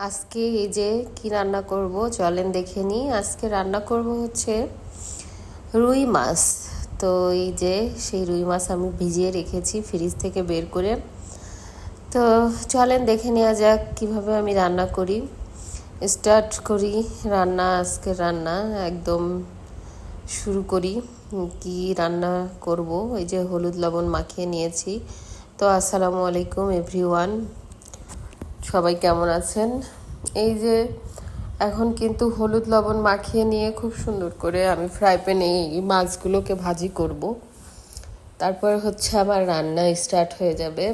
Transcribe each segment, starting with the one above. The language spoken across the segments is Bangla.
আজকে এই যে কি রান্না করব চলেন দেখে নিই। আজকে রান্না করব হচ্ছে রুই মাছ। তো এই যে সেই রুই মাছ আমি ভিজিয়ে রেখেছি ফ্রিজ থেকে বের করে। তো চলেন দেখে নেওয়া যাক কিভাবে আমি রান্না করি। স্টার্ট করি রান্না, আজকে রান্না একদম শুরু করি। কি রান্না করব, এই যে হলুদ লবণ মাখিয়ে নিয়েছি। তো আসসালামু আলাইকুম এভরিওয়ান, সবাই কেমন আছেন? এই যে এখন কিন্তু হলুদ লবণ মাখিয়ে নিয়ে খুব সুন্দর করে আমি ফ্রাই প্যানে এই মাছগুলোকে ভাজি করব। তারপর হচ্ছে আমার রান্না স্টার্ট হয়ে যাবে।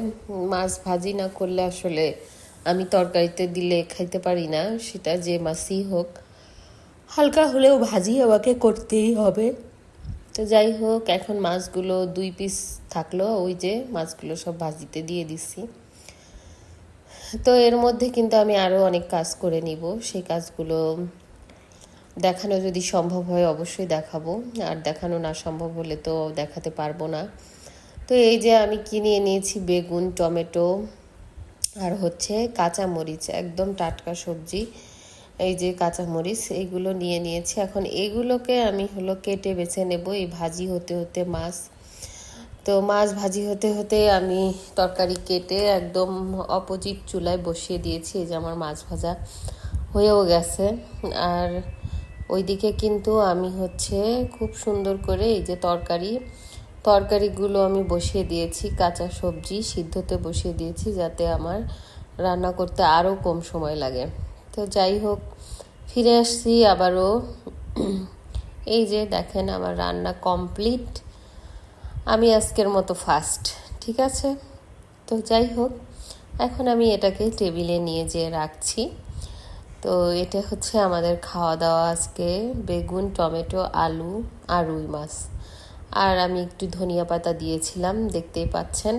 মাছ ভাজি না করলে আসলে আমি তরকারিতে দিলে খাইতে পারি না, সেটা যে মাছই হোক, হালকা হলেও ভাজি আমাকে করতেই হবে। তো যাই হোক, এখন মাছগুলো 2 পিস থাকলো, ওই যে মাছগুলো সব ভাজিতে দিয়ে দিচ্ছি। তো এর মধ্যে কিন্তু আমি আরও অনেক কাজ করে নিব, সেই কাজগুলো দেখানো যদি সম্ভব হয় অবশ্যই দেখাবো, আর দেখানো না সম্ভব হলে তো দেখাতে পারবো না। তো এই যে আমি কিনে নিয়েছি বেগুন, টমেটো আর হচ্ছে কাঁচামরিচ, একদম টাটকা সবজি। এই যে কাঁচামরিচ এইগুলো নিয়ে নিয়েছি। এখন এগুলোকে আমি কেটে বেছে নেব এই ভাজি হতে হতে মাছ। তো মাছ ভাজি হতে হতে আমি তরকারি কেটে একদম অপোজিট চুলায় বসিয়ে দিয়েছি। এই যে আমার মাছ ভাজা হয়েও গেছে। আর ওইদিকে কিন্তু আমি খুব সুন্দর করে এই যে তরকারিগুলো আমি বসিয়ে দিয়েছি, কাঁচা সবজি সিদ্ধতে বসিয়ে দিয়েছি যাতে আমার রান্না করতে আরও কম সময় লাগে। তো যাই হোক, ফিরে আসছি আবারও। এই যে দেখেন আমার রান্না কমপ্লিট। আমি আজকের মতো ফার্স্ট, ঠিক আছে? তো যাই হোক, এখন আমি এটাকে টেবিলে নিয়ে যেয়ে রাখছি। তো এটা হচ্ছে আমাদের খাওয়া দাওয়া আজকে, বেগুন, টমেটো, আলু আর রুই মাছ। আর আমি একটু ধনিয়া পাতা দিয়েছিলাম, দেখতেই পাচ্ছেন।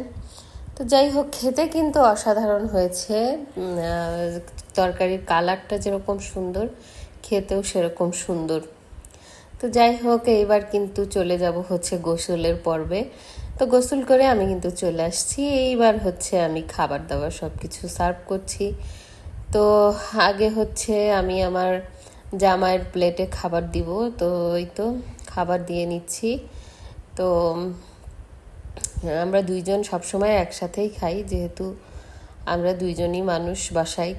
তো যাই হোক, খেতে কিন্তু অসাধারণ হয়েছে। তরকারির কালারটা যেরকম সুন্দর, খেতেও সেরকম সুন্দর। তো যাই হোক, এইবার কিন্তু চলে যাব গোসলের পর্বে। তো গোসল করে আমি কিন্তু চলে আসছি। এইবার আমি খাবার দাবার সব কিছু সার্ভ করছি। তো আগে আমি আমার জামাইয়ের প্লেটে খাবার দিব। তো ওই তো খাবার দিয়ে নিচ্ছি। তো আমরা দুইজন সবসময় একসাথেই খাই, যেহেতু আমরা দুইজনই মানুষ বাসায়,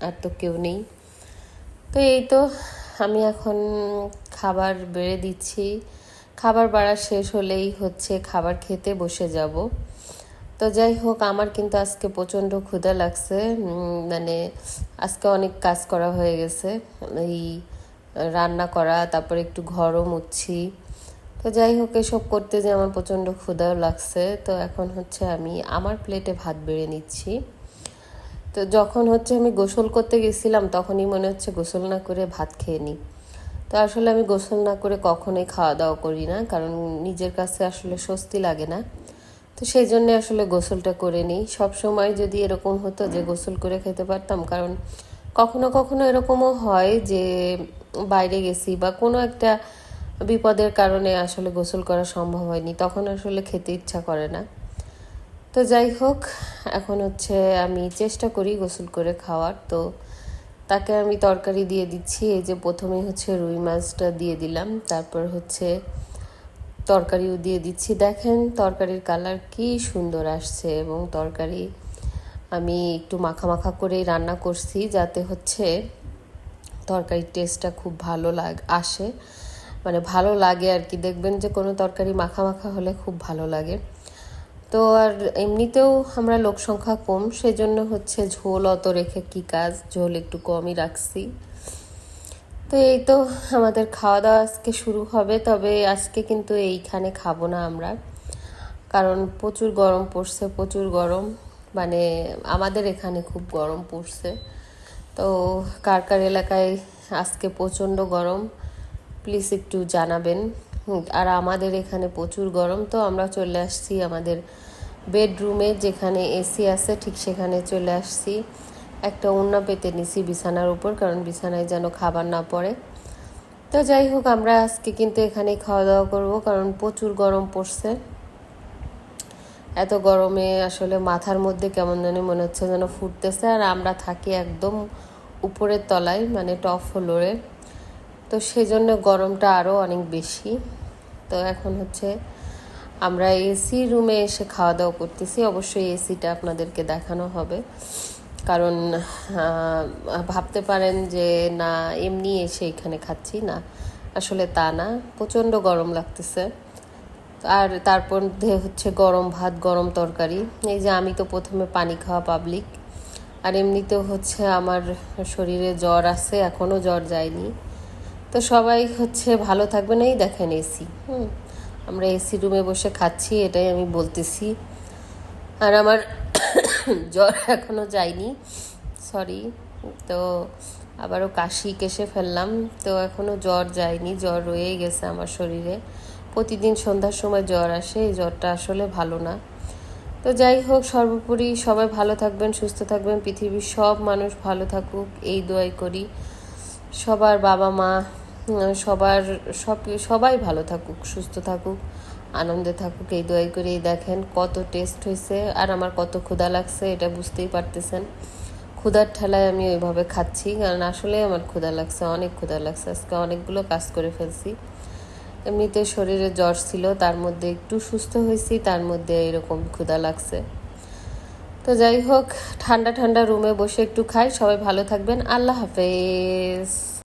আর তো কেউ নেই। তো এই তো আমি এখন খাবার বেড়ে দিচ্ছি। খাবার বাড়া শেষ হলেই খাবার খেতে বসে যাব। তো যাই হোক, আমার কিন্তু আজকে প্রচণ্ড ক্ষুধা লাগছে। মানে আজকে অনেক কাজ করা হয়ে গেছে, এই রান্না করা, তারপরে একটু ঘরও মুছছি। তো যাই হোক, এসব করতে যে আমার প্রচণ্ড ক্ষুধাও লাগছে। তো এখন আমি আমার প্লেটে ভাত বেড়ে নিচ্ছি। তো যখন আমি গোসল করতে গেছিলাম, তখনই মনে গোসল না করে ভাত খেয়ে নিই। তো আসলে আমি গোসল না করে কখনোই খাওয়া দাওয়া করি না, কারণ নিজের কাছে আসলে স্বস্তি লাগে না। তো সেই জন্য আসলে গোসলটা করে নিই। সব সময় যদি এরকম হতো যে গোসল করে খেতে পারতাম, কারণ কখনো কখনো এরকমও হয় যে বাইরে গেছি বা কোনো একটা বিপদের কারণে আসলে গোসল করা সম্ভব হয়নি, তখন আসলে খেতে ইচ্ছা করে না। তো যাই হোক, এখন আমি চেষ্টা করি গোসল করে খাওয়ার। তো তাকে আমি তরকারি দিয়ে দিচ্ছি। এই যে প্রথমে রুই মাছটা দিয়ে দিলাম, তারপর তরকারিও দিয়ে দিচ্ছি। দেখেন তরকারির কালার কি সুন্দর আসছে, এবং তরকারি আমি একটু মাখা মাখা করেই রান্না করছি, যাতে তরকারির টেস্টটা খুব ভালো আসে, মানে ভালো লাগে আর কি। দেখবেন যে কোনো তরকারি মাখা মাখা হলে খুব ভালো লাগে। তো আর এমনিতেও আমরা লোক সংখ্যা কম, সেজন্য ঝোল অত রেখে কি কাজ, ঝোল একটু কমই রাখছি। তো এই তো আমাদের খাওয়া দাওয়া আজকে শুরু হবে। তবে আজকে কিন্তু এইখানে খাবো না আমরা, কারণ প্রচুর গরম পড়ছে, প্রচুর গরম। মানে আমাদের এখানে খুব গরম পড়ছে। তো কার কার এলাকায় আজকে প্রচণ্ড গরম প্লিজ একটু জানাবেন। আর আমাদের এখানে প্রচুর গরম। তো আমরা চলে আসছি আমাদের বেডরুমে, যেখানে এসি আছে ঠিক সেখানে চলে আসছি। একটা ওড়না পেতে নিছি বিছানার উপর, কারণ বিছানায় যেন খাবার না পড়ে। তো যাই হোক, আমরা আজকে কিন্তু এখানেই খাওয়া দাওয়া করবো, কারণ প্রচুর গরম পড়ছে। এত গরমে আসলে মাথার মধ্যে কেমন জানি মনে হচ্ছে যেন ফুটতেছে। আর আমরা থাকি একদম উপরের তলায়, মানে টপ ফ্লোরে, তো সেজন্য গরমটা আরও অনেক বেশি। তো এখন হচ্ছে আমরা এসি রুমে এসে খাওয়া দাওয়া করতেছি। অবশ্যই এসিটা আপনাদেরকে দেখানো হবে, কারণ ভাবতে পারেন যে না এমনি এসে এখানে খাচ্ছি, না আসলে তা না, প্রচণ্ড গরম লাগতেছে। আর তারপর হচ্ছে গরম ভাত, গরম তরকারি। এই যে আমি তো প্রথমে পানি খাওয়া পাবলিক, আর এমনিতেও হচ্ছে আমার শরীরে জ্বর আছে, এখনও জ্বর যায়নি। তো সবাই হচ্ছে ভালো থাকবেন। এই দেখেন এসি, আমরা এসি রুমে বসে খাচ্ছি, এটাই আমি বলতেছি। আর আমার জ্বর এখনও যায়নি, সরি। তো আবারও কাশি কেসে ফেললাম, তো এখনও জ্বর যায়নি, জ্বর রয়েই গেছে আমার শরীরে। প্রতিদিন সন্ধ্যার সময় জ্বর আসে, এই জ্বরটা আসলে ভালো না। তো যাই হোক, সর্বোপরি সবাই ভালো থাকবেন, সুস্থ থাকবেন, পৃথিবীর সব মানুষ ভালো থাকুক এই দোয়াই করি। সবার বাবা মা, সবাই ভালো থাকুক, সুস্থ থাকুক, আনন্দে থাকুক এই দোয়াই করি। এই দেখেন কত টেস্ট হয়েছে, আর আমার কত ক্ষুধা লাগছে এটা বুঝতেই পারতেছেন। ক্ষুধার ঠেলায় আমি ওইভাবে খাচ্ছি, কারণ আসলে আমার ক্ষুধা লাগছে, অনেক ক্ষুধা লাগছে। আজকে অনেকগুলো কাজ করে ফেলছি। এমনিতে শরীরে জ্বর ছিল, তার মধ্যে একটু সুস্থ হয়েছি, তার মধ্যে এরকম ক্ষুধা লাগছে। তো যাই হোক, ঠান্ডা ঠান্ডা রুমে বসে একটু খাই। সবাই ভালো থাকবেন, আল্লাহ হাফেজ।